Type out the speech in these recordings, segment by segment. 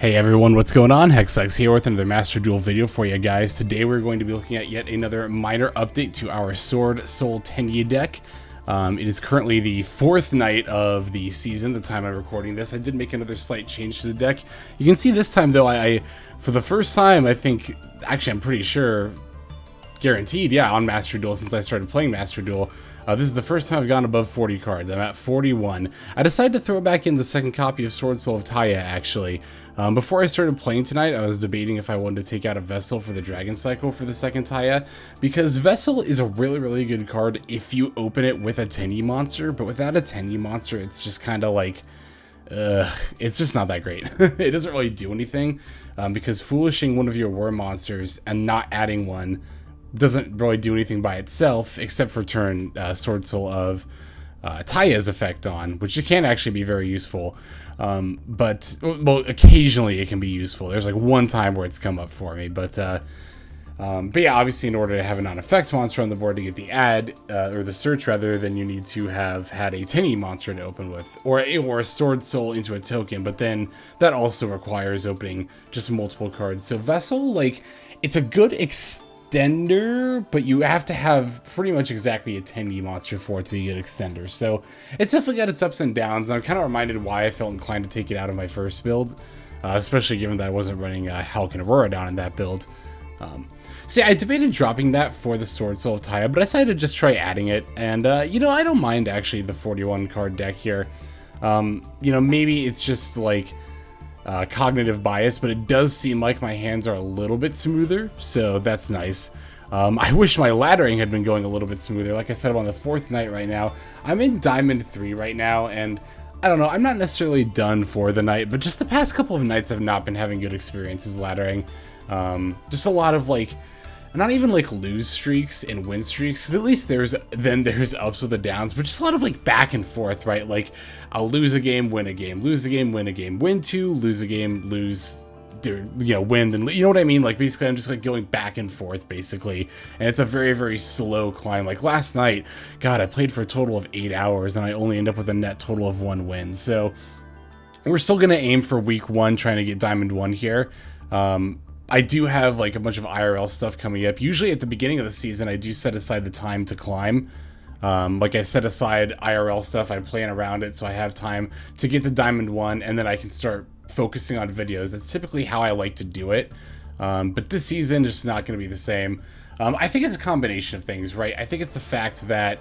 Hey everyone, what's going on? Hexx here with another Master Duel video for you guys. Today we're going to be looking at yet another minor update to our Swordsoul Tenyi deck. It is currently the 4th night of the season, the time I'm recording this. I did make another slight change to the deck. You can see this time though, I for the first time, I think, actually I'm pretty sure, guaranteed, yeah, on Master Duel since I started playing Master Duel. This is the first time I've gone above 40 cards. I'm at 41. I decided to throw back in the second copy of Swordsoul of Taia, actually. Before I started playing tonight, I was debating if I wanted to take out a Vessel for the Dragon Cycle for the second Taia, because Vessel is a really good card if you open it with a Tenyi monster, but without a Tenyi monster, it's just kind of like, it's just not that great. It doesn't really do anything, because Foolishing one of your war monsters and not adding one doesn't really do anything by itself, except for turn Swordsoul of Taia's effect on, which it can actually be very useful. But well, occasionally it can be useful. There's like one time where it's come up for me, but yeah, obviously in order to have a non-effect monster on the board to get the add, or the search rather, then you need to have had a Tenyi monster to open with, or a Sword Soul into a token, but then that also requires opening just multiple cards. So Vessel, like, it's a good extender, but you have to have pretty much exactly a Tenyi monster for it to be a good extender. So it's definitely got its ups and downs, and I'm kind of reminded why I felt inclined to take it out of my first build, especially given that I wasn't running Halcyon Aurora down in that build. So yeah, I debated dropping that for the Swordsoul of Taia, but I decided to just try adding it, and you know, I don't mind actually the 41 card deck here. You know, maybe it's just like cognitive bias, but it does seem like my hands are a little bit smoother, so that's nice. I wish my laddering had been going a little bit smoother. Like I said, I'm on the 4th night right now. I'm in Diamond 3 right now, and I don't know, I'm not necessarily done for the night, but just the past couple of nights I've not been having good experiences laddering. Just a lot of like, not even like lose streaks and win streaks, because at least there's ups with the downs, but just a lot of like back and forth, right? Like I'll lose a game, win a game, lose a game, win a game, win two, lose a game, lose, you know, win, then, you know what I mean? Like basically I'm just like going back and forth basically, and it's a very slow climb. Like last night, God, I played for a total of 8 hours and I only end up with a net total of 1 win. So we're still gonna aim for week 1, trying to get Diamond 1 here. I do have like a bunch of IRL stuff coming up. Usually at the beginning of the season, I do set aside the time to climb. Like I set aside IRL stuff, I plan around it, so I have time to get to Diamond 1, and then I can start focusing on videos. That's typically how I like to do it. But this season is just not going to be the same. I think it's a combination of things, right? I think it's the fact that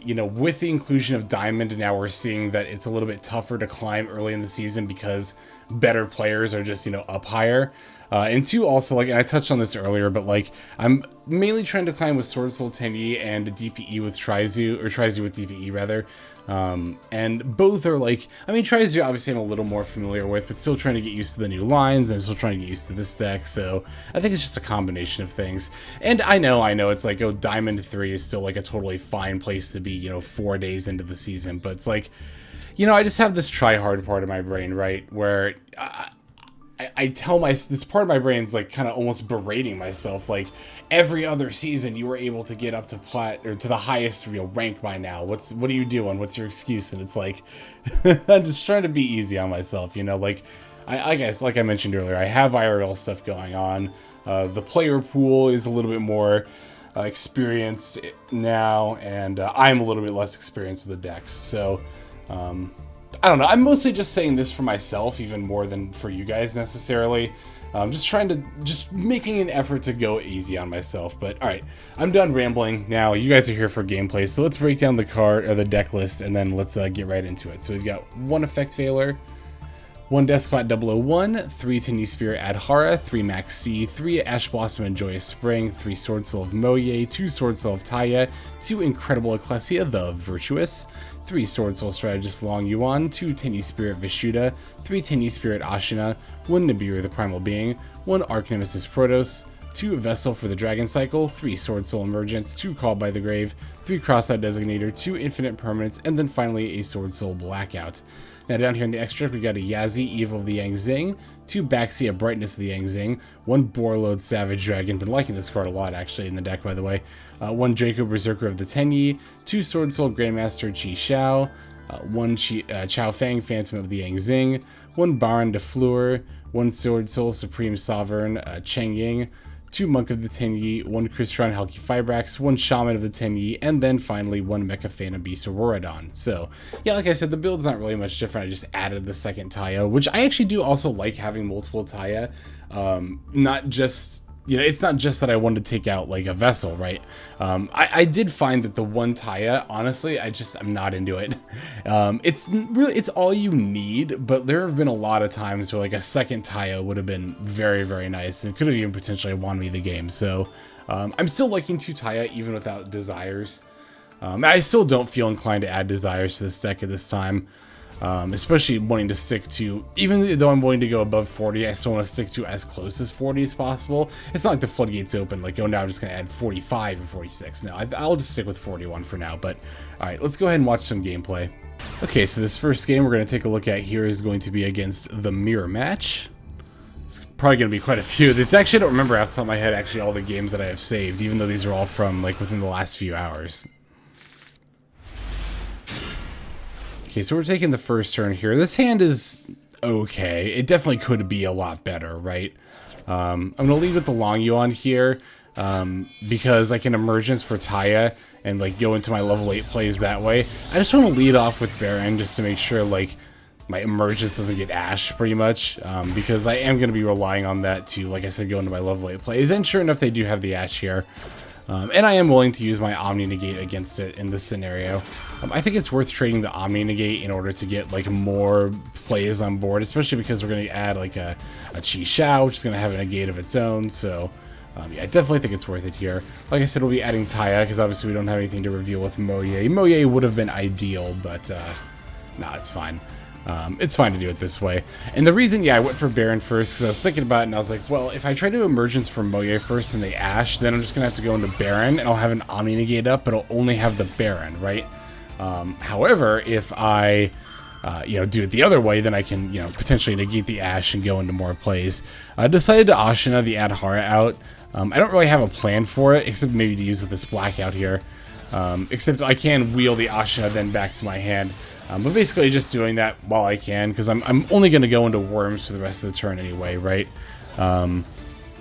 you know, with the inclusion of Diamond, now we're seeing that it's a little bit tougher to climb early in the season because better players are just, you know, up higher. And two, also, like, and I touched on this earlier, but like, I'm mainly trying to climb with Swordsoul Tenyi and DPE with Trizu, or Trizu with DPE rather. And both are like, I mean, Trizu obviously I'm a little more familiar with, but still trying to get used to the new lines, and I'm still trying to get used to this deck, so I think it's just a combination of things. And I know, it's like, oh, Diamond 3 is still like a totally fine place to be, you know, 4 days into the season, but it's like, you know, I just have this try-hard part of my brain, right, where I tell this part of my brain's like kind of almost berating myself, like every other season you were able to get up to plat, or to the highest real rank by now. What are you doing? What's your excuse? And it's like, I'm just trying to be easy on myself, you know, like I guess, like I mentioned earlier, I have IRL stuff going on. The player pool is a little bit more experienced now, and I'm a little bit less experienced with the decks, so I don't know, I'm mostly just saying this for myself, even more than for you guys necessarily. Just making an effort to go easy on myself. But alright, I'm done rambling now. You guys are here for gameplay, so let's break down the card, or the deck list, and then let's get right into it. So we've got 1 Effect Veiler, 1 Deskbot 001, 3 Tenyi Spirit Adhara, 3 Maxx, 3 Ash Blossom and Joyous Spring, 3 Swordsoul of Mo Ye, 2 Swordsoul of Taia, 2 Incredible Ecclesia, the Virtuous, 3 Swordsoul Strategist Longyuan, 2 Tenyi Spirit Vishuda, 3 Tenyi Spirit Ashuna, 1 Nibiru the Primal Being, 1 Archnemesis Protos, 2 Vessel for the Dragon Cycle, 3 Swordsoul Emergence, 2 Called by the Grave, 3 Crossout Exterminator, 2 Infinite Impermanence, and then finally a Swordsoul Blackout. Now down here in the extract, we got a Yazi, Evil of the Yang Zing, 2 Baxia, Brightness of the Yang Zing, 1 Borreload Savage Dragon, been liking this card a lot actually in the deck by the way, 1 Draco Berserker of the Tenyi, 2 Swordsoul Grandmaster Chi Shao, one Chao Fang Phantom of the Yang Zing, one Baron de Fleur, one Swordsoul Supreme Sovereign Cheng Ying, 2 Monk of the Tenyi, 1 Crystron Halki Fibrax, 1 Shaman of the Tenyi, and then finally 1 Mecha Phantom Beast Auroradon. So, yeah, like I said, the build's not really much different. I just added the second Taia, which I actually do also like having multiple Taia. Not just... You know, it's not just that I wanted to take out, like, a vessel, right? I did find that the one Taia, honestly, I'm not into it. It's all you need, but there have been a lot of times where, like, a second Taia would have been very, very nice and could have even potentially won me the game. So, I'm still liking 2 Taia even without desires. I still don't feel inclined to add desires to this deck at this time. Especially wanting to stick to, even though I'm willing to go above 40, I still want to stick to as close as 40 as possible. It's not like the floodgates open, like, oh, now I'm just going to add 45 and 46. No, I'll just stick with 41 for now, but alright, let's go ahead and watch some gameplay. Okay, so this first game we're going to take a look at here is going to be against the Mirror Match. It's probably going to be quite a few. This actually, I don't remember off the top of my head actually all the games that I have saved, even though these are all from, like, within the last few hours. Okay, so we're taking the first turn here. This hand is okay. It definitely could be a lot better, right? I'm going to lead with the Longyuan here because I can Emergence for Taia and, like, go into my level 8 plays that way. I just want to lead off with Baron just to make sure, like, my Emergence doesn't get Ash pretty much because I am going to be relying on that to, like I said, go into my level 8 plays. And sure enough, they do have the Ash here. And I am willing to use my Omni Negate against it in this scenario. I think it's worth trading the Omni Negate in order to get, like, more plays on board, especially because we're going to add, like, a Chi Shao, which is going to have a negate of its own, so yeah, I definitely think it's worth it here. Like I said, we'll be adding Taia, because obviously we don't have anything to reveal with Mo Ye. Mo Ye would have been ideal, but nah, it's fine. It's fine to do it this way. And the reason, yeah, I went for Baron first, because I was thinking about it, and I was like, well, if I try to Emergence for Mo Ye first and they Ash, then I'm just going to have to go into Baron, and I'll have an Omni Negate up, but I'll only have the Baron, right? However, if I, you know, do it the other way, then I can, you know, potentially negate the Ash and go into more plays. I decided to Ashuna the Adhara out. I don't really have a plan for it, except maybe to use with this Blackout here. Except I can wheel the Ashuna then back to my hand. But basically just doing that while I can, because I'm only going to go into Worms for the rest of the turn anyway, right?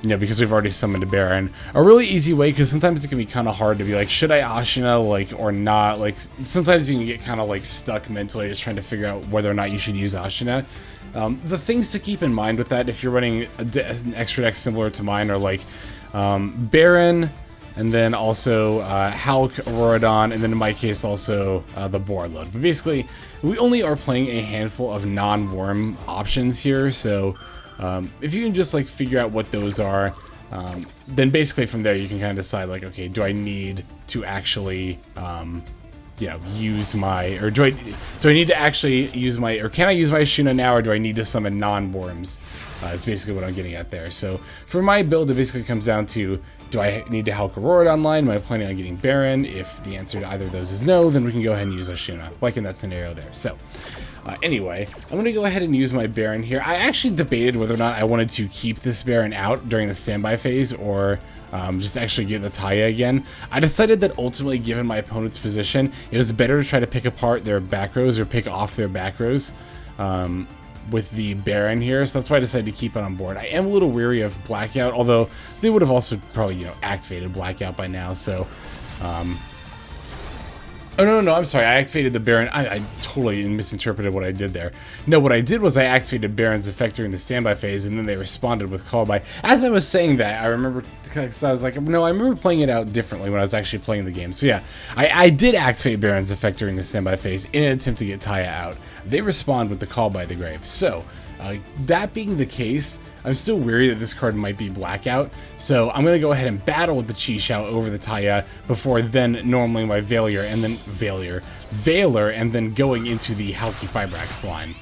You know, because we've already summoned a Baron. A really easy way, because sometimes it can be kind of hard to be like, should I Ashuna, like, or not? Like, sometimes you can get kind of, like, stuck mentally just trying to figure out whether or not you should use Ashuna. The things to keep in mind with that, if you're running an extra deck similar to mine, are, like, Baron, and then also Hulk, Auroradon, and then in my case also the Borreload. But basically, we only are playing a handful of non-worm options here, so if you can just, like, figure out what those are, then basically from there you can kind of decide, like, okay, do I need to actually you know, use my, or do I need to actually use my, or can I use my Ashuna now, or do I need to summon non-worms? Is basically what I'm getting at there. So for my build, it basically comes down to, do I need to Hulk Aurora online? Am I planning on getting Baron? If the answer to either of those is no, then we can go ahead and use Ashuna, like in that scenario there. So anyway, I'm going to go ahead and use my Baron here. I actually debated whether or not I wanted to keep this Baron out during the standby phase, or just actually get the Taia again. I decided that ultimately, given my opponent's position, it was better to try to pick apart their back rows or pick off their back rows with the Baron here. So that's why I decided to keep it on board. I am a little weary of Blackout, although they would have also probably, you know, activated Blackout by now. So, oh, no, I'm sorry. I activated the Baron. I totally misinterpreted what I did there. No, what I did was I activated Baron's effect during the standby phase, and then they responded with Call By. As I was saying that, I remember, because I was like, no, I remember playing it out differently when I was actually playing the game. So yeah, I did activate Baron's effect during the standby phase in an attempt to get Taia out. They respond with the Call By the Grave. So, that being the case, I'm still weary that this card might be Blackout, so I'm going to go ahead and battle with the Chi Shao over the Taia before then normally my Valor, and then Valor, and then going into the Halki Fibrax line.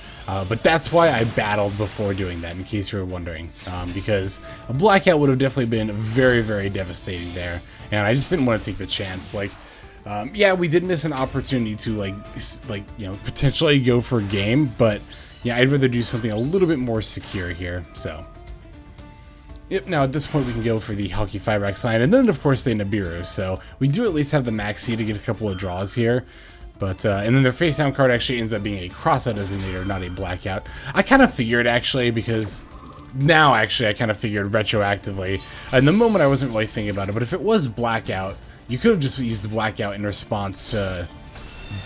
But that's why I battled before doing that, in case you were wondering, because a Blackout would have definitely been very, very devastating there, and I just didn't want to take the chance. Like, yeah, we did miss an opportunity to, like, you know, potentially go for a game, but yeah, I'd rather do something a little bit more secure here, so. Yep, now at this point we can go for the Halki Fibrax line, and then of course the Nibiru, so we do at least have the Maxx to get a couple of draws here. But, and then their face down card actually ends up being a Crossout Exterminator, not a Blackout. I kind of figured, actually, because now, actually, I kind of figured retroactively. In the moment, I wasn't really thinking about it, but if it was Blackout, you could have just used the Blackout in response to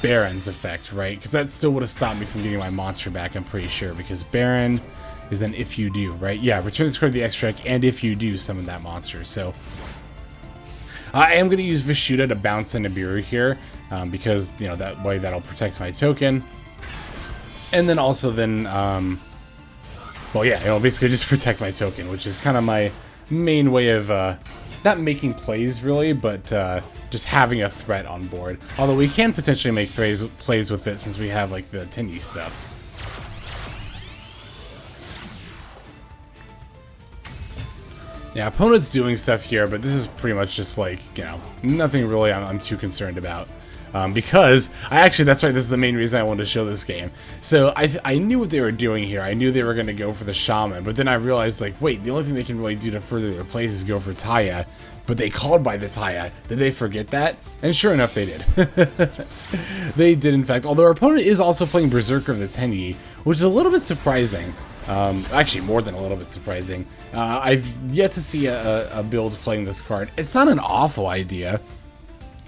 Baron's effect, right? Because that still would have stopped me from getting my monster back, I'm pretty sure, because Baron is an if you do, right? Yeah, return this card to the extract, and if you do, summon that monster. So I am going to use Vishuda to bounce the Nibiru here, because, you know, that way that'll protect my token. And then also then, well, yeah, it'll basically just protect my token, which is kind of my main way of, not making plays, really, but just having a threat on board. Although we can potentially make plays with it since we have, like, the Tenyi stuff. Yeah, opponent's doing stuff here, but this is pretty much just like, you know, nothing really I'm too concerned about. Because, that's right, this is the main reason I wanted to show this game. So, I knew what they were doing here. I knew they were going to go for the Shaman, but then I realized, like, wait, the only thing they can really do to further their plays is go for Taia. But they called by the Taia. Did they forget that? And sure enough, they did. They did, in fact. Although our opponent is also playing Berserker of the Tenyi, which is a little bit surprising. Actually, more than a little bit surprising. I've yet to see a build playing this card. It's not an awful idea.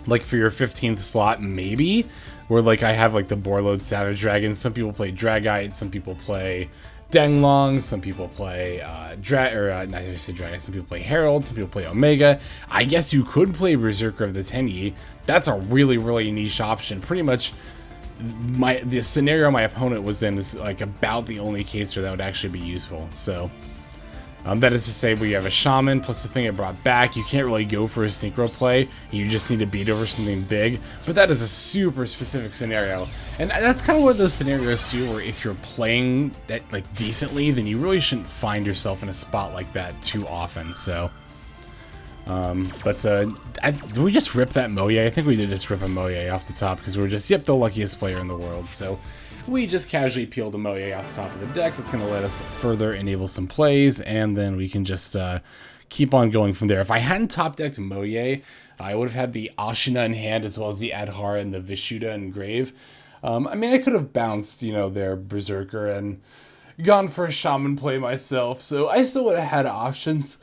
Like, for your 15th slot, maybe? Where, like, I have, like, the Borreload Savage Dragon. Some people play Dragite. Some people play Denglong. Some people play, not just Dragon. Some people play Herald. Some people play Omega. I guess you could play Berserker of the Tenyi. That's a really, really niche option. Pretty much the scenario my opponent was in is like about the only case where that would actually be useful. So that is to say, we have a Shaman plus the thing it brought back. You can't really go for a synchro play. You just need to beat over something big. But that is a super specific scenario, and that's kind of one of those scenarios too, where if you're playing that like decently, then you really shouldn't find yourself in a spot like that too often. So. Did we just rip that Mo Ye? I think we did just rip a Mo Ye off the top because we're just, yep, the luckiest player in the world. So we just casually peeled a Mo Ye off the top of the deck. That's going to let us further enable some plays, and then we can just keep on going from there. If I hadn't top decked Mo Ye, I would have had the Ashuna in hand as well as the Adhara and the Vishuda in grave. I mean, I could have bounced, you know, their Berserker and gone for a Shaman play myself, so I still would have had options.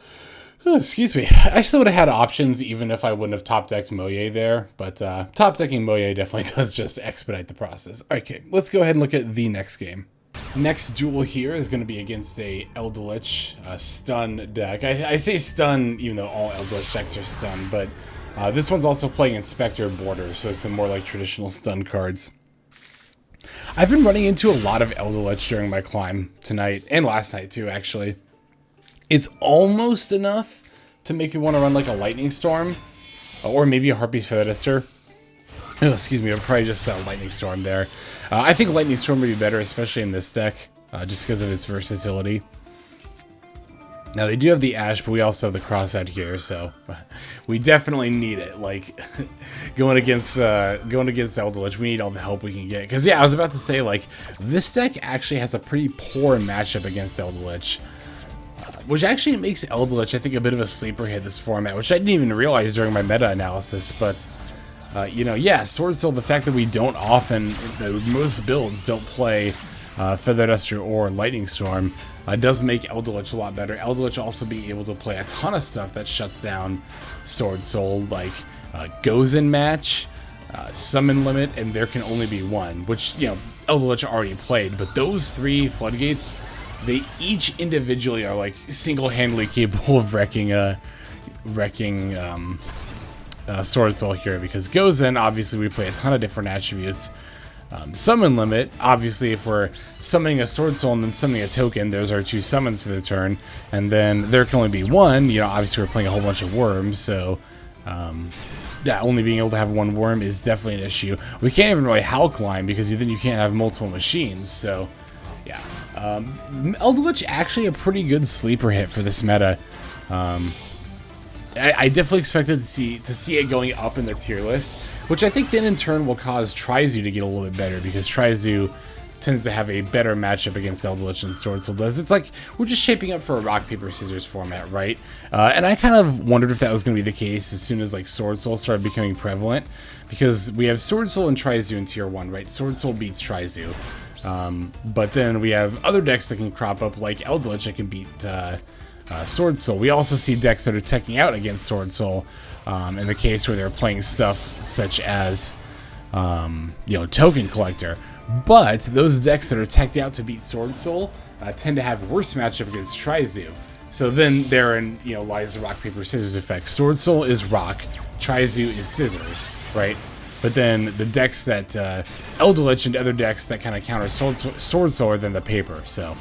Oh, excuse me. I still would have had options even if I wouldn't have top-decked Mo Ye there, but top-decking Mo Ye definitely does just expedite the process. Okay, let's go ahead and look at the next game. Next duel here is going to be against a Eldritch stun deck. I say stun even though all Eldritch decks are stun, but this one's also playing Inspector Border, so some more like traditional stun cards. I've been running into a lot of Eldritch during my climb tonight, and last night too, actually. It's almost enough to make me want to run like a Lightning Storm, or maybe a Harpy's Feather Duster. Oh, excuse me, I'm probably just a Lightning Storm there. I think Lightning Storm would be better, especially in this deck, just because of its versatility. Now, they do have the Ash, but we also have the Crossout here, so we definitely need it. Like, going against Eldritch, we need all the help we can get. Because, yeah, I was about to say, like, this deck actually has a pretty poor matchup against Eldritch. Which actually makes Eldritch, I think, a bit of a sleeper hit this format, which I didn't even realize during my meta-analysis, but, you know, yeah, Swordsoul, the fact that we don't often, most builds don't play Feather Duster or Lightning Storm, does make Eldritch a lot better. Eldritch also being able to play a ton of stuff that shuts down Swordsoul, like Goes in Match, Summon Limit, and There Can Only Be One, which, you know, Eldritch already played, but those three floodgates, they each individually are like single-handedly capable of wrecking Swordsoul here, because Goes in, obviously we play a ton of different attributes. Summon Limit, obviously if we're summoning a Swordsoul and then summoning a token, those are two summons for the turn, and then There Can Only Be One, you know, obviously we're playing a whole bunch of worms, so yeah, only being able to have one worm is definitely an issue. We can't even really Halcline because then you can't have multiple machines, so yeah. Eldritch actually a pretty good sleeper hit for this meta. I definitely expected to see it going up in the tier list, which I think then in turn will cause Trizu to get a little bit better, because Trizu tends to have a better matchup against Eldritch than Swordsoul does. It's like we're just shaping up for a rock, paper, scissors format, right? And I kind of wondered if that was going to be the case as soon as like Swordsoul started becoming prevalent, because we have Swordsoul and Trizu in tier 1, right? Swordsoul beats Trizu. But then we have other decks that can crop up like Eldritch that can beat Swordsoul. We also see decks that are teching out against Swordsoul in the case where they're playing stuff such as Token Collector. But those decks that are teched out to beat Swordsoul tend to have worse matchup against Trizu. So then therein lies the rock, paper, scissors effect. Swordsoul is rock, Trizu is scissors, right? But then the decks that Eldritch and other decks that kind of counter Swordsoul are then the paper, so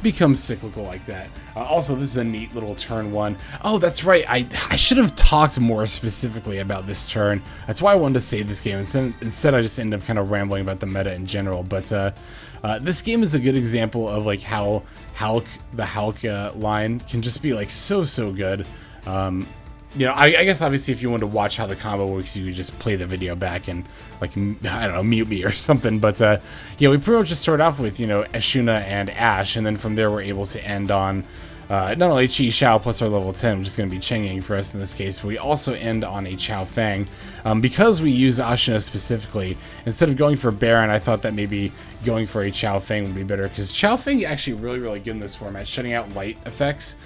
becomes cyclical like that. Also, this is a neat little turn 1. Oh, that's right, I should have talked more specifically about this turn. That's why I wanted to save this game. Instead I just ended up kind of rambling about the meta in general. But this game is a good example of like how the Hulk line can just be like so good. I guess obviously if you want to watch how the combo works, you could just play the video back and, like, I don't know, mute me or something. But, we pretty much just start off with, Ashuna and Ash, and then from there we're able to end on not only Chi Xiao plus our level 10, which is going to be Cheng for us in this case, but we also end on a Chao Fang. Because we use Ashuna specifically, instead of going for Baron, I thought that maybe going for a Chao Fang would be better, because Chao Fang is actually really good in this format. Shutting out light effects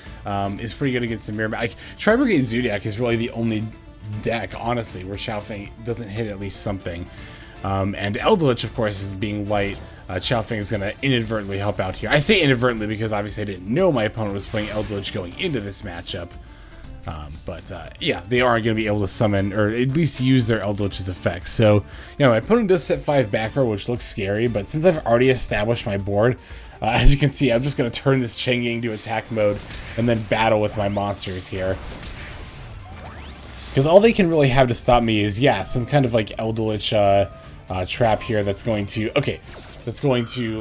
is pretty good against the mirror. Like, Tri-Brigade Zodiac is really the only deck, honestly, where Chao Fang doesn't hit at least something. And Eldritch, of course, is being light. Chao Fang is going to inadvertently help out here. I say inadvertently because obviously I didn't know my opponent was playing Eldritch going into this matchup. Yeah, they are going to be able to summon, or at least use their Eldritch's effects. So, my opponent does set 5 back row, which looks scary, but since I've already established my board, as you can see, I'm just going to turn this Cheng Ying to attack mode and then battle with my monsters here. Because all they can really have to stop me is, some kind of like Eldritch trap here that's going to,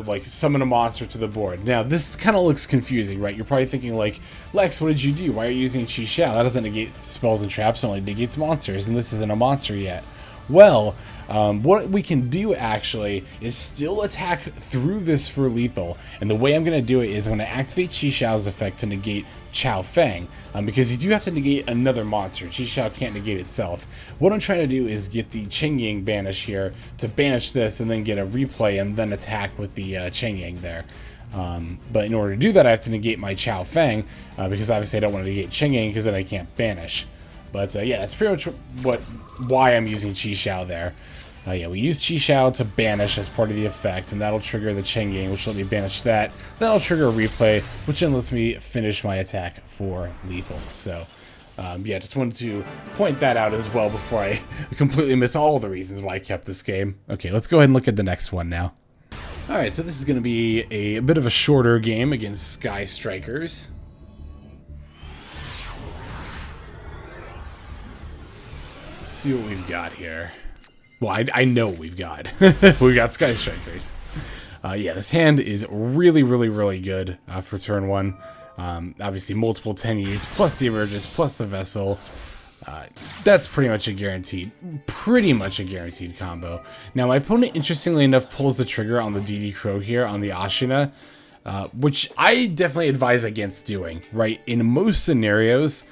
like summon a monster to the board. Now this kind of looks confusing, right? You're probably thinking like, Lex, what did you do? Why are you using Chi Xiao? That doesn't negate spells and traps, it only negates monsters, and this isn't a monster yet. Well, what we can do actually is still attack through this for lethal, and the way I'm going to do it is I'm going to activate Chi Xiao's effect to negate Chao Fang, because you do have to negate another monster. Chi Xiao can't negate itself. What I'm trying to do is get the Cheng Ying banish here to banish this and then get a replay and then attack with the Cheng Ying there. But in order to do that, I have to negate my Chao Fang, because obviously I don't want to negate Cheng Ying because then I can't banish. But that's pretty much why I'm using Chi Xiao there. We use Chi Xiao to banish as part of the effect, and that'll trigger the Cheng Ying, which will let me banish that. That'll trigger a replay, which then lets me finish my attack for lethal. So, just wanted to point that out as well before I completely miss all the reasons why I kept this game. Okay, let's go ahead and look at the next one now. Alright, so this is going to be a bit of a shorter game against Sky Strikers. Let's see what we've got here. Well, I know what we've got. We've got Sky Strikers. This hand is really good for turn 1. Obviously, multiple Tenyis, plus the Emergence, plus the Vessel. That's pretty much a guaranteed combo. Now, my opponent, interestingly enough, pulls the trigger on the DD Crow here on the Ashuna, which I definitely advise against doing, right? In most scenarios,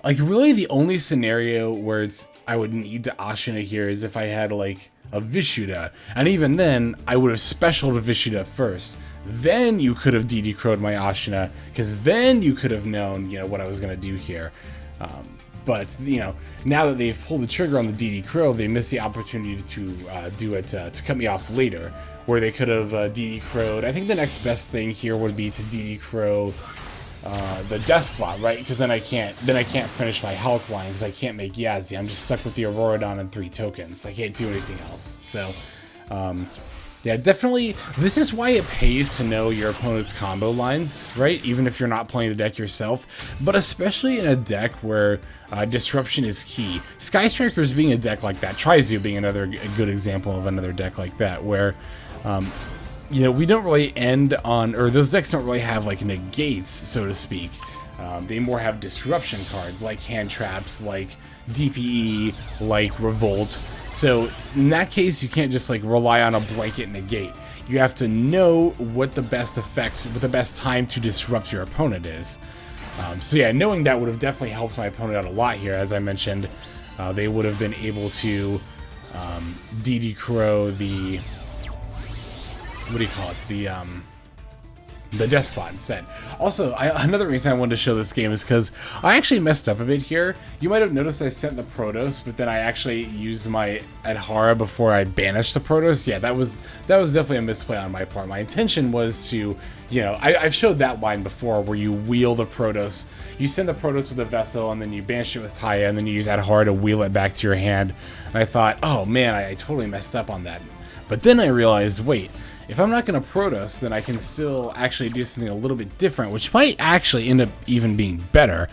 like really the only scenario where I would need to Ashuna here is if I had like a Vishuda, and even then I would have specialed Vishuda first. Then you could have DD Crow'd my Ashuna, because then you could have known, what I was going to do here. But, now that they've pulled the trigger on the DD Crow, they miss the opportunity to do it to cut me off later, where they could have DD Crow'd. I think the next best thing here would be to DD Crow the Deskbot, right? Because then I can't finish my Hulk line, because I can't make Yazi. I'm just stuck with the Auroradon and 3 tokens. I can't do anything else. So, definitely, this is why it pays to know your opponent's combo lines, right? Even if you're not playing the deck yourself, but especially in a deck where disruption is key. Sky Strikers being a deck like that, Trizu being a good example of another deck like that, where we don't really end on, or those decks don't really have like negates, so to speak. They more have disruption cards, like hand traps, like DPE, like Revolt. So in that case, you can't just like rely on a blanket negate. you have to know what the best effects, what the best time to disrupt your opponent is. So yeah, knowing that would have definitely helped my opponent out a lot here. As I mentioned, they would have been able to DD Crow the, what do you call it, the Deskbot instead. Also, another reason I wanted to show this game is because I actually messed up a bit here. You might have noticed I sent the Protos, but then I actually used my Adhara before I banished the Protos. Yeah, that was definitely a misplay on my part. My intention was to, you know, I've showed that line before where you wheel the Protos. You send the Protos with a vessel, and then you banish it with Taia, and then you use Adhara to wheel it back to your hand. And I thought, oh man, I totally messed up on that. But then I realized, wait, if I'm not going to Protos, then I can still actually do something a little bit different, which might actually end up even being better.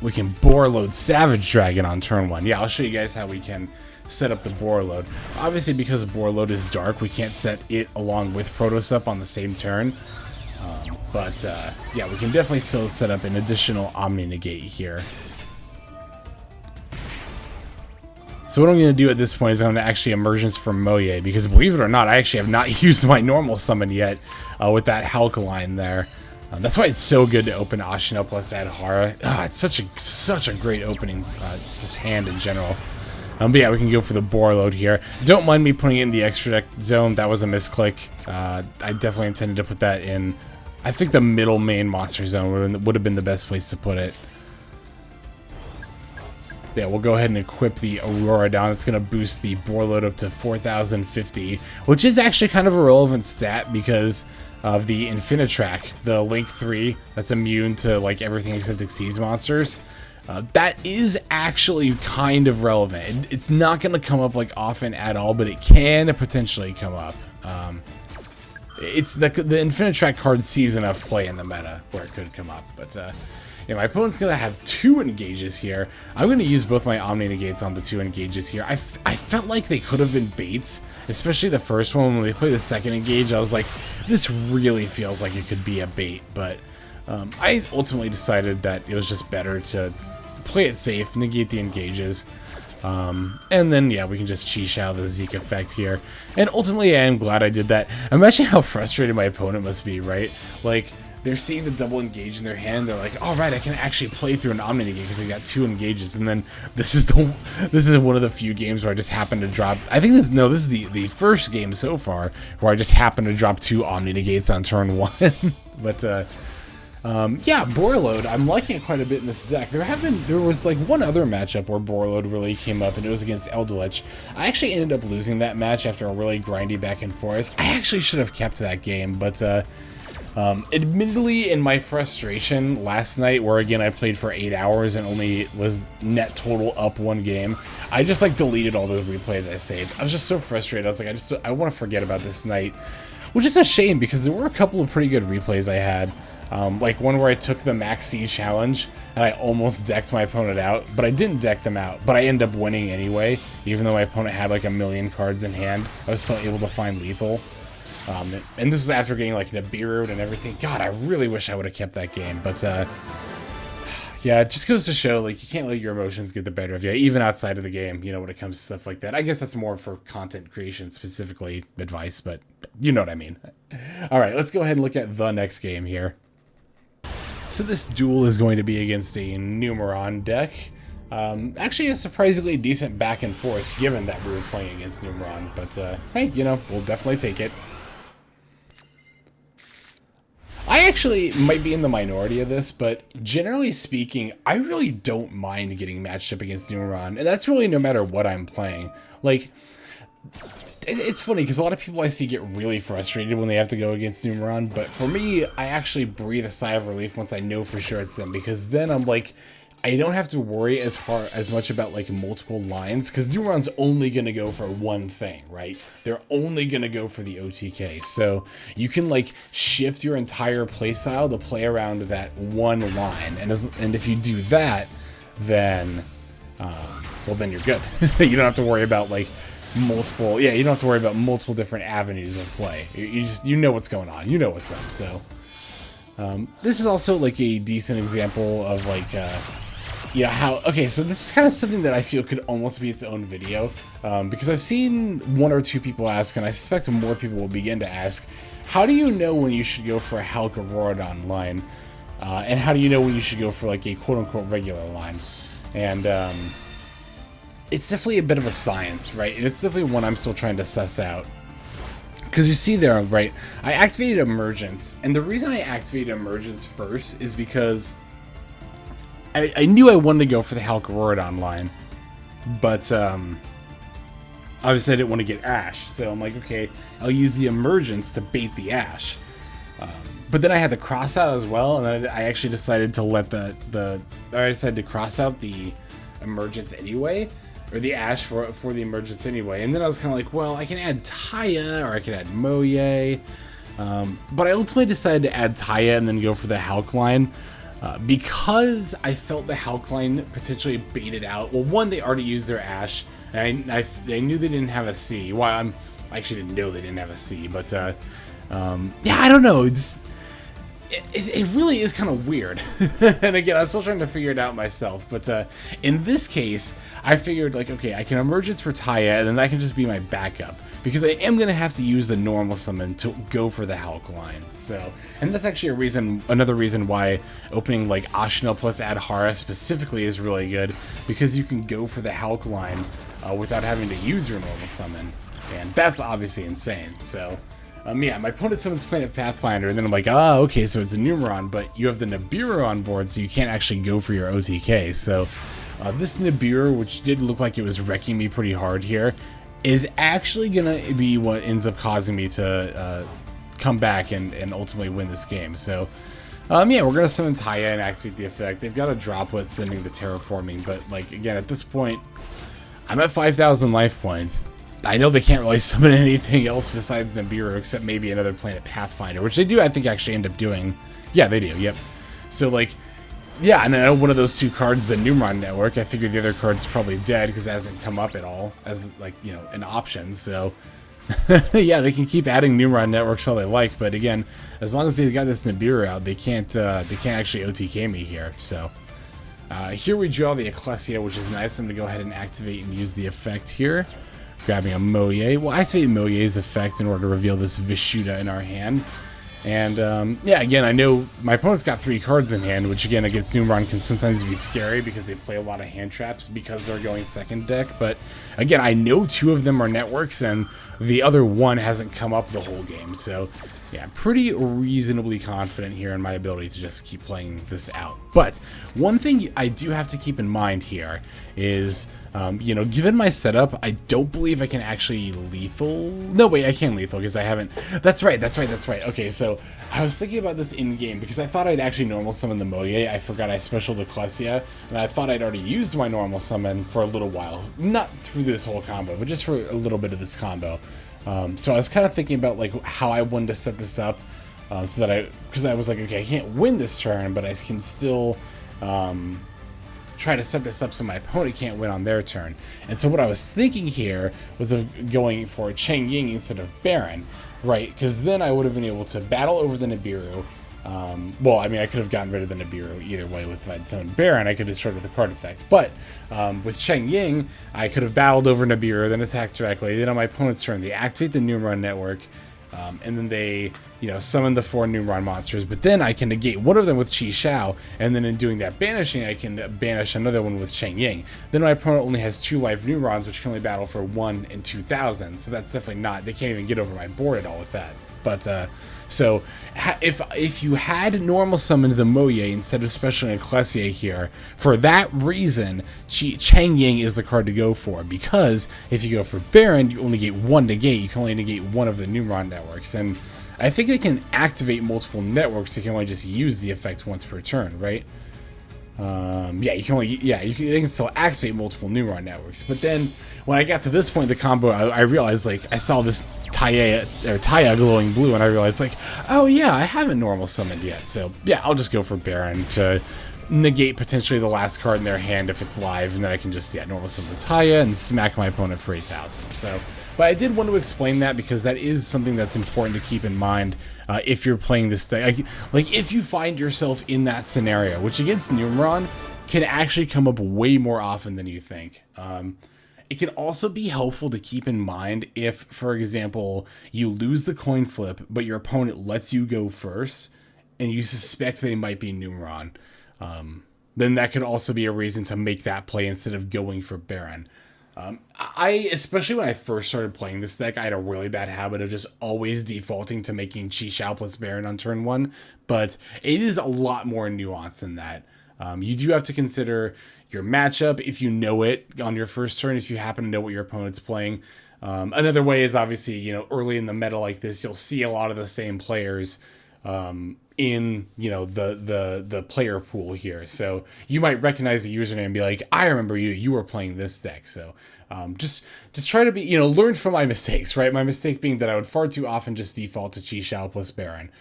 We can Borreload Savage Dragon on turn 1. Yeah, I'll show you guys how we can set up the Borreload. Obviously, because Borreload is dark, we can't set it along with Protos up on the same turn. But yeah, we can definitely still set up an additional Omni Negate here. So what I'm going to do at this point is I'm going to actually Emergence from Mo Ye, because believe it or not, I actually have not used my normal summon yet with that Halkaline there. That's why it's so good to open Ashuna plus Adhara. It's such a great opening, just hand in general. But yeah, we can go for the Borreload here. Don't mind me putting it in the extra deck zone. That was a misclick. I definitely intended to put that in, I think the middle main monster zone would have been the best place to put it. Yeah, we'll go ahead and equip the Aurora down. It's going to boost the Borreload up to 4,050, which is actually kind of a relevant stat because of the Infinitrack, the Link 3 that's immune to like everything except Xyz monsters. That is actually kind of relevant. It's not going to come up like often at all, but it can potentially come up. It's the Infinitrack card sees enough play in the meta where it could come up, but yeah, my opponent's going to have 2 engages here. I'm going to use both my Omni Negates on the 2 engages here. I felt like they could have been baits, especially the first one. When they play the second engage, I was like, this really feels like it could be a bait. But I ultimately decided that it was just better to play it safe, negate the engages. And then, yeah, we can just Chi-Shao the Zeke effect here. And ultimately, I am glad I did that. Imagine how frustrated my opponent must be, right? Like, they're seeing the double engage in their hand. They're like, "All right, I can actually play through an Omni Negate because I got 2 engages." And then this is one of the few games where I just happened to drop. I think this is the first game so far where I just happened to drop 2 Omni Negates on turn 1. But yeah, Borreload, I'm liking it quite a bit in this deck. There was like one other matchup where Borreload really came up, and it was against Eldritch. I actually ended up losing that match after a really grindy back and forth. I actually should have kept that game, but admittedly, in my frustration last night, where again I played for 8 hours and only was net total up 1 game, I just like deleted all those replays I saved. I was just so frustrated. I was like, I want to forget about this night, which is a shame because there were a couple of pretty good replays I had. Like one where I took the Maxx challenge and I almost decked my opponent out, but I didn't deck them out, but I ended up winning anyway. Even though my opponent had like a million cards in hand, I was still able to find lethal. And this is after getting like Nibiru and everything. God, I really wish I would have kept that game, but yeah, it just goes to show like you can't let your emotions get the better of you, even outside of the game, you know, when it comes to stuff like that. I guess that's more for content creation specifically advice, but you know what I mean. All right, let's go ahead and look at the next game here. So this duel is going to be against a Numeron deck. Actually a surprisingly decent back and forth given that we were playing against Numeron, but hey, you know, we'll definitely take it. I actually might be in the minority of this, but generally speaking, I really don't mind getting matched up against Numeron, and that's really no matter what I'm playing. Like, it's funny, because a lot of people I see get really frustrated when they have to go against Numeron, but for me, I actually breathe a sigh of relief once I know for sure it's them, because then I'm like, I don't have to worry as much about like multiple lines, because Numeron's only going to go for one thing, right? They're only going to go for the OTK. So you can like shift your entire playstyle to play around that one line. And if you do that, then, well, then you're good. You don't have to worry about like multiple, yeah, you don't have to worry about multiple different avenues of play. You know what's going on. You know what's up. So this is also like a decent example of like, yeah, how, okay, so this is kind of something that I feel could almost be its own video, because I've seen one or two people ask, and I suspect more people will begin to ask, how do you know when you should go for a Hulk Borreload line, and how do you know when you should go for like a quote-unquote regular line? And it's definitely a bit of a science, right? And it's definitely one I'm still trying to suss out. Because you see there, right, I activated Emergence, and the reason I activated Emergence first is because I knew I wanted to go for the Hulk Borreload line, but obviously I didn't want to get Ash, so I'm like, okay, I'll use the Emergence to bait the Ash. But then I had the Crossout as well, and then I actually decided to let I decided to cross out the Emergence anyway, or the Ash for the Emergence anyway. And then I was kind of like, well, I can add Taia, or I can add Mo Ye, but I ultimately decided to add Taia and then go for the Hulk line. Because I felt the Hulk line potentially baited out. Well, one, they already used their Ash, and I knew they didn't have a C. Well, I actually didn't know they didn't have a C, but yeah, I don't know. It really is kind of weird. And again, I'm still trying to figure it out myself. But in this case, I figured, like, okay, I can Emergence for Taia, and then that can just be my backup. Because I am going to have to use the normal summon to go for the Hulk line. So, and that's actually another reason why opening like Ashuna plus Adhara specifically is really good. Because you can go for the Hulk line without having to use your normal summon. And that's obviously insane. So, yeah, my opponent summons Planet Pathfinder, and then I'm like, okay, so it's a Numeron, but you have the Nibiru on board, so you can't actually go for your OTK. So, this Nibiru, which did look like it was wrecking me pretty hard here, is actually going to be what ends up causing me to come back and ultimately win this game. So, yeah, we're going to summon Taia and activate the effect. They've got a droplet sending the terraforming, but, like, again, at this point, I'm at 5,000 life points. I know they can't really summon anything else besides Nibiru, except maybe another Planet Pathfinder, which they do, I think, actually end up doing. Yeah, they do, yep. So, like, yeah, and I know one of those two cards is a Numeron network. I figured the other card's probably dead because it hasn't come up at all as, like, you know, an option. So, yeah, they can keep adding Numeron networks all they like, but again, as long as they've got this Nibiru out, they can't actually OTK me here. So, here we draw the Ecclesia, which is nice. I'm going to go ahead and activate and use the effect here. Grabbing a Mo Ye. We'll activate Mo Ye's effect in order to reveal this Vishuda in our hand. And, yeah, again, I know my opponent's got 3 cards in hand, which, again, against Numeron can sometimes be scary because they play a lot of hand traps because they're going second deck. But, again, I know 2 of them are networks, and the other one hasn't come up the whole game. So, yeah, I'm pretty reasonably confident here in my ability to just keep playing this out. But one thing I do have to keep in mind here is, you know, given my setup, I don't believe I can actually lethal. No, wait, I can lethal because I haven't. That's right. Okay, so I was thinking about this in-game because I thought I'd actually normal summon the Mo Ye. I forgot I specialed Ecclesia, and I thought I'd already used my normal summon for a little while. Not through this whole combo, but just for a little bit of this combo. So I was kind of thinking about like how I wanted to set this up, so that because I was like, okay, I can't win this turn, but I can still try to set this up so my opponent can't win on their turn. And so what I was thinking here was of going for Cheng Ying instead of Baron, right? Because then I would have been able to battle over the Nibiru. Well, I mean, I could have gotten rid of the Nibiru either way. If I'd summoned Baron, I could destroy it with the card effect. But with Cheng Ying, I could have battled over Nibiru, then attacked directly. Then on my opponent's turn, they activate the Numeron network, and then they, you know, summon the 4 Numeron monsters. But then I can negate one of them with Chi Shao, and then in doing that banishing, I can banish another one with Cheng Ying. Then my opponent only has 2 life Numerons, which can only battle for 1 in 2,000. So that's definitely not. They can't even get over my board at all with that. But so if you had normal summoned the Mo Ye instead of special Ecclesia here, for that reason, Cheng Ying is the card to go for, because if you go for Baron, you only get 1 negate. You can only negate 1 of the Numeron networks, and I think they can activate multiple networks. They can only just use the effect once per turn, right? Yeah, you can only, yeah, they can still activate multiple Numeron networks. But then when I got to this point in the combo, I realized, like, I saw this Taia glowing blue, and I realized, like, oh yeah, I haven't normal summoned yet. So yeah, I'll just go for Baron to negate potentially the last card in their hand if it's live, and then I can just, yeah, normal summon Taia and smack my opponent for 8,000. So, but I did want to explain that because that is something that's important to keep in mind if you're playing this deck. Like if you find yourself in that scenario, which against Numeron, can actually come up way more often than you think. It can also be helpful to keep in mind if, for example, you lose the coin flip, but your opponent lets you go first, and you suspect they might be Numeron. Then that could also be a reason to make that play instead of going for Baron. Especially when I first started playing this deck, I had a really bad habit of just always defaulting to making Chi Xiao plus Baron on turn 1, but it is a lot more nuanced than that. You do have to consider your matchup if you know it on your first turn, if you happen to know what your opponent's playing. Another way is obviously, you know, early in the meta like this, you'll see a lot of the same players in, you know, the player pool here. So you might recognize the username and be like, I remember you were playing this deck. So just try to be, you know, learn from my mistakes, right? My mistake being that I would far too often just default to Chi Xiao plus Baron.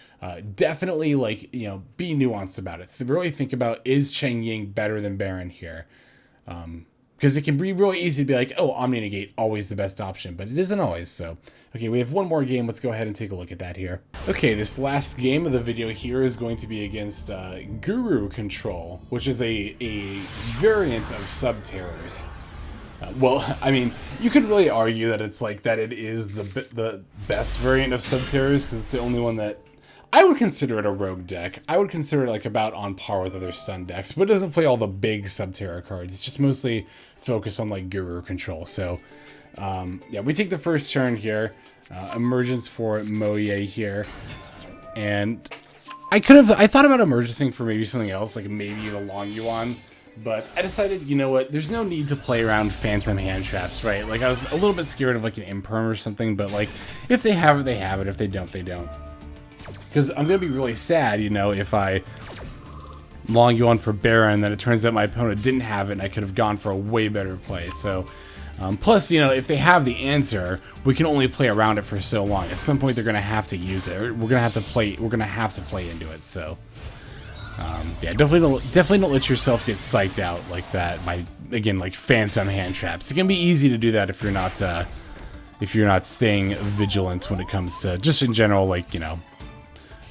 Definitely, like, you know, be nuanced about it. Really think about, is Cheng Ying better than Baron here? Because it can be really easy to be like, oh, Omni Negate, always the best option, but it isn't always. So, okay, we have one more game. Let's go ahead and take a look at that here. Okay, this last game of the video here is going to be against Guru Control, which is a variant of Sub-Terrors. Well, I mean, you could really argue that it's like that it is the best variant of Sub-Terrors, because it's the only one that I would consider it a rogue deck. I would consider it like about on par with other Sun decks, but it doesn't play all the big Sub-Terror cards. It's just mostly focused on like Guru Control. So, yeah, we take the first turn here. Emergence for Mo Ye here. And I thought about emergencing for maybe something else, like maybe the Longyuan. But I decided, you know what, there's no need to play around phantom hand traps, right? Like, I was a little bit scared of like an imperm or something, but like, if they have it, they have it. If they don't, they don't. Because I'm going to be really sad, you know, if I Longyuan for Baron, then it turns out my opponent didn't have it and I could have gone for a way better play. So, plus, you know, if they have the answer, we can only play around it for so long. At some point, they're going to have to use it. We're going to have to play into it. So, yeah, definitely don't let yourself get psyched out like that by, again, like phantom hand traps. It can be easy to do that if you're not staying vigilant when it comes to just in general, like, you know,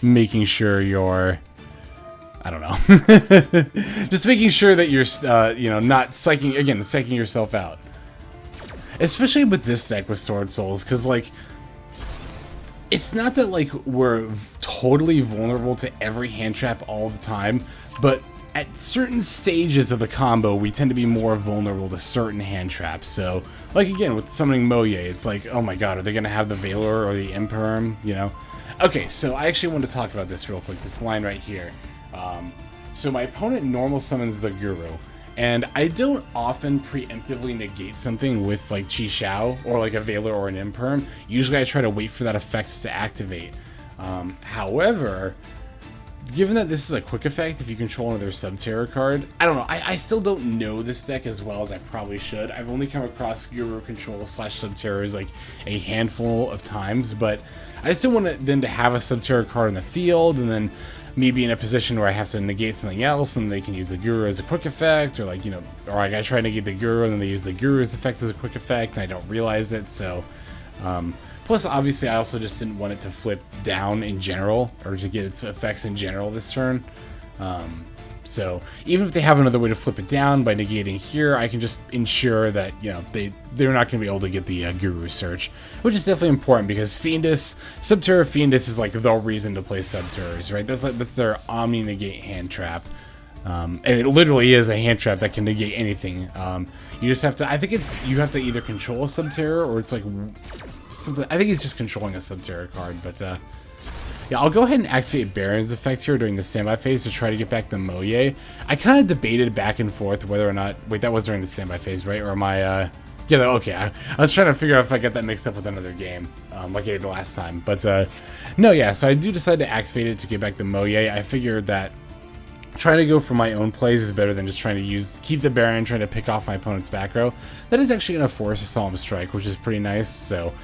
making sure you're, I don't know, just making sure that you're, you know, not psyching yourself out. Especially with this deck with Sword Souls, because, like, it's not that, like, we're totally vulnerable to every hand trap all the time, but at certain stages of the combo, we tend to be more vulnerable to certain hand traps. So, like, again, with summoning Mo Ye, it's like, oh my god, are they going to have the Valor or the Imperm, you know? Okay, so I actually want to talk about this real quick, this line right here. So my opponent normal summons the Guru, and I don't often preemptively negate something with like Chi Xiao or like a Valor or an Imperm. Usually I try to wait for that effect to activate. However, given that this is a quick effect, if you control another Sub-Terror card, I don't know, I still don't know this deck as well as I probably should. I've only come across Guru Control / Sub-Terrors like a handful of times, but I still want them to have a Sub-Terror card in the field, and then me be in a position where I have to negate something else, and they can use the Guru as a quick effect, or like, you know, or like I try to negate the Guru, and then they use the Guru's effect as a quick effect, and I don't realize it, so, plus, obviously, I also just didn't want it to flip down in general, or to get its effects in general this turn. So, even if they have another way to flip it down by negating here, I can just ensure that, you know, they're not going to be able to get the Guru search, which is definitely important, because Fiendus, Sub-Terror Fiendus is like the reason to play Sub-Terrors, right? That's their Omni Negate hand trap. And it literally is a hand trap that can negate anything. You just have to, I think you have to either control a Sub-Terror, or it's like something, I think it's just controlling a Sub-Terror card, but yeah, I'll go ahead and activate Baron's effect here during the standby phase to try to get back the Mo Ye. I kind of debated back and forth whether or not, wait, that was during the standby phase, right? Or am I, yeah, okay, I was trying to figure out if I got that mixed up with another game, like I did last time, but no, yeah, so I do decide to activate it to get back the Mo Ye. I figured that trying to go for my own plays is better than just trying to keep the Baron, trying to pick off my opponent's back row. That is actually going to force a Solemn Strike, which is pretty nice, so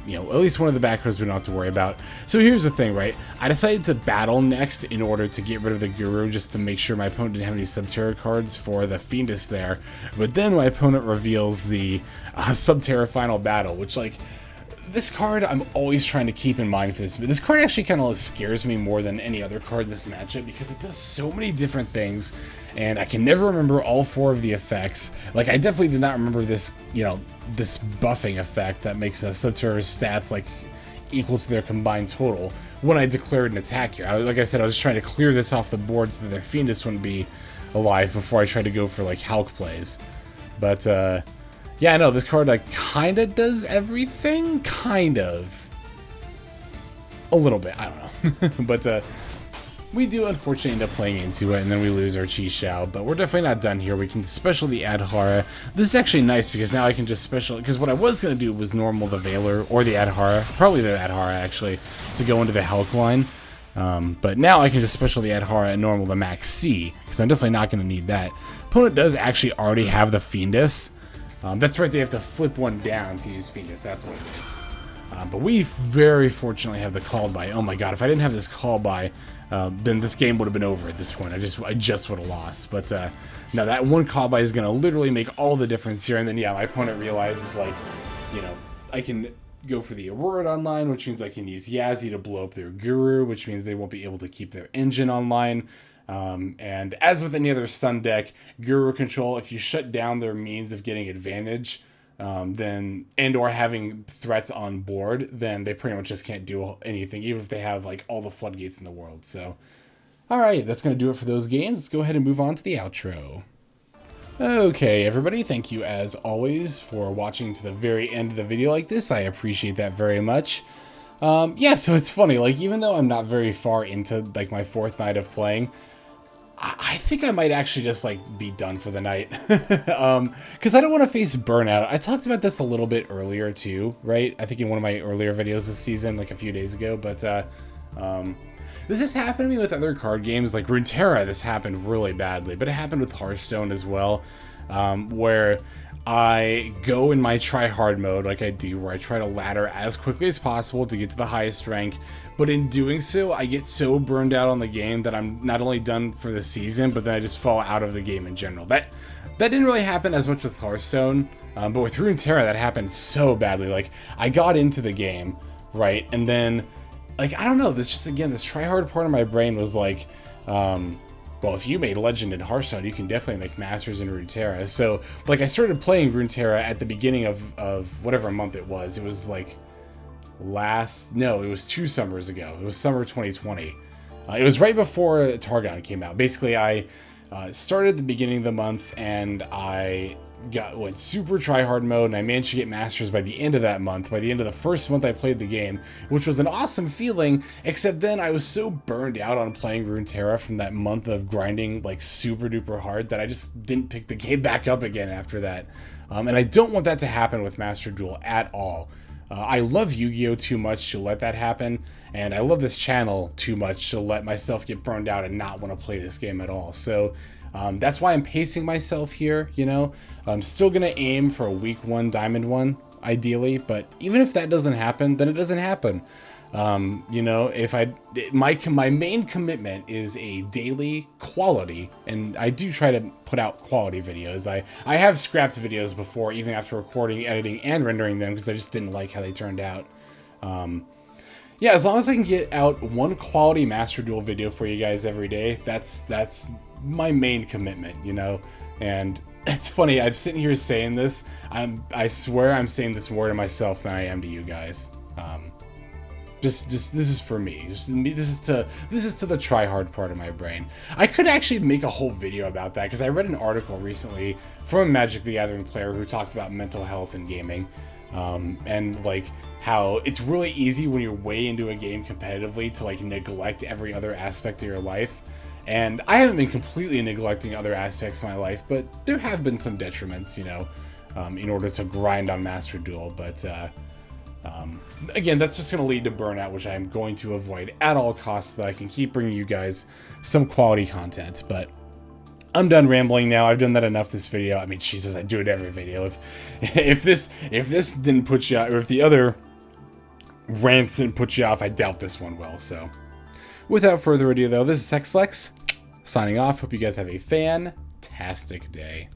you know, at least one of the back rows we don't have to worry about. So here's the thing, right? I decided to battle next in order to get rid of the Guru, just to make sure my opponent didn't have any Sub-Terror cards for the Fiendus there. But then my opponent reveals the Sub-Terror Final Battle, which, like, this card I'm always trying to keep in mind for this, but this card actually kind of scares me more than any other card in this matchup because it does so many different things, and I can never remember all 4 of the effects. Like, I definitely did not remember this, you know, this buffing effect that makes a Subterror's stats, like, equal to their combined total when I declared an attack here. Like I said, I was trying to clear this off the board so that their Fiendus wouldn't be alive before I tried to go for, like, Hulk plays. But, yeah, I know, this card, like, kinda does everything? Kind of. A little bit, I don't know. But, we do unfortunately end up playing into it, and then we lose our Chi Shao, but we're definitely not done here. We can special the Adhara. This is actually nice, because now I can just special, because what I was going to do was normal the Veiler, or the Adhara, probably the Adhara, actually, to go into the Hulk line. But now I can just special the Adhara and normal the Maxx C, because I'm definitely not going to need that. Opponent does actually already have the Fiendus. That's right, they have to flip one down to use Fiendus, that's what it is. But we very fortunately have the call by. Oh my god, if I didn't have this call by, then this game would have been over at this point. I just would have lost. But no, that one call by is going to literally make all the difference here. And then, yeah, my opponent realizes, like, you know, I can go for the Aurora online, which means I can use Yazi to blow up their Guru, which means they won't be able to keep their engine online. And as with any other stun deck, Guru control, if you shut down their means of getting advantage, then and or having threats on board, then they pretty much just can't do anything, even if they have like all the floodgates in the world. So, all right, that's going to do it for those games. Let's go ahead and move on to the outro. Okay, everybody, thank you as always for watching to the very end of the video like this. I appreciate that very much. Yeah, so it's funny, like, even though I'm not very far into like my 4th night of playing, I think I might actually just, like, be done for the night. Because I don't want to face burnout. I talked about this a little bit earlier, too, right? I think in one of my earlier videos this season, like a few days ago. But, this has happened to me with other card games. Like Runeterra, this happened really badly. But it happened with Hearthstone as well, where I go in my try-hard mode, like I do, where I try to ladder as quickly as possible to get to the highest rank. But in doing so, I get so burned out on the game that I'm not only done for the season, but then I just fall out of the game in general. That didn't really happen as much with Hearthstone, but with Runeterra, that happened so badly. Like, I got into the game, right, and then, like, I don't know, this just, again, this try-hard part of my brain was like, well, if you made Legend in Hearthstone, you can definitely make Masters in Runeterra. So, like, I started playing Runeterra at the beginning of whatever month it was. It was, like, it was 2 summers ago. It was summer 2020. It was right before Targon came out. Basically, I started at the beginning of the month, and I went super try-hard mode, and I managed to get Masters by the end of that month. By the end of the first month I played the game, which was an awesome feeling, except then I was so burned out on playing Runeterra from that month of grinding, like, super duper hard that I just didn't pick the game back up again after that. And I don't want that to happen with Master Duel at all. I love Yu-Gi-Oh! Too much to let that happen, and I love this channel too much to let myself get burned out and not want to play this game at all. So that's why I'm pacing myself here, you know. I'm still going to aim for a week 1 Diamond 1, ideally, but even if that doesn't happen, then it doesn't happen. You know, if my main commitment is a daily quality, and I do try to put out quality videos. I have scrapped videos before, even after recording, editing, and rendering them, because I just didn't like how they turned out. Yeah, as long as I can get out 1 quality Master Duel video for you guys every day, that's my main commitment, you know. And it's funny, I'm sitting here saying this, I swear I'm saying this more to myself than I am to you guys. Just this is for me. This is to the try hard part of my brain. I could actually make a whole video about that, because I read an article recently from a Magic the Gathering player who talked about mental health in gaming, and like how it's really easy when you're way into a game competitively to like neglect every other aspect of your life. And I haven't been completely neglecting other aspects of my life, but there have been some detriments, you know, in order to grind on Master Duel. But again, that's just going to lead to burnout, which I'm going to avoid at all costs, so that I can keep bringing you guys some quality content. But I'm done rambling now. I've done that enough this video. I mean, Jesus, I do it every video. If this didn't put you out, or if the other rants didn't put you off, I doubt this one will. So, without further ado, though, this is Sexlex signing off. Hope you guys have a fantastic day.